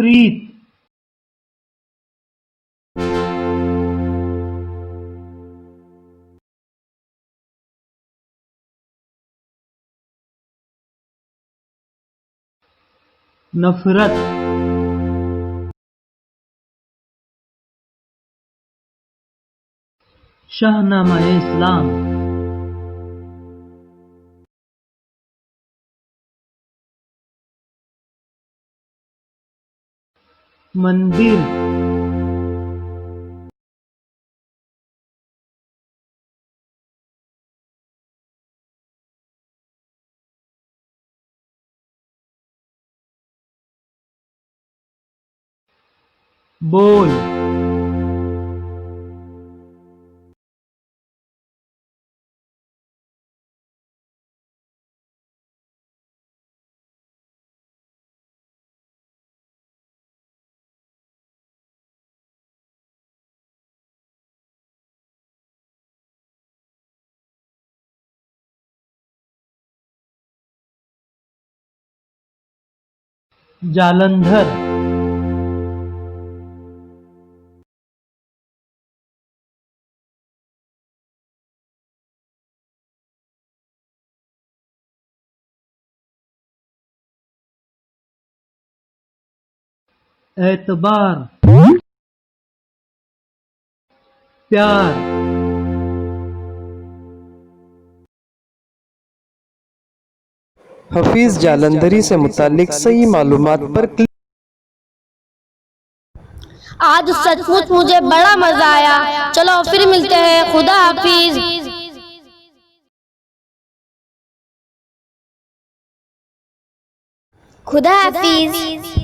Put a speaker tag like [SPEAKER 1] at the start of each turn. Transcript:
[SPEAKER 1] प्रीत, नफरत, शाहनामा-ए-इस्लाम, मंदिर, बोल, जालंधर, एतबार, प्यार,
[SPEAKER 2] हफीज जालंधरी से मुताल्लिक सही मालूमात पर क्लिक।
[SPEAKER 3] आज सचमुच मुझे बड़ा मजा आया। चलो फिर मिलते हैं। खुदा हाफिज।
[SPEAKER 4] खुदा हाफिज।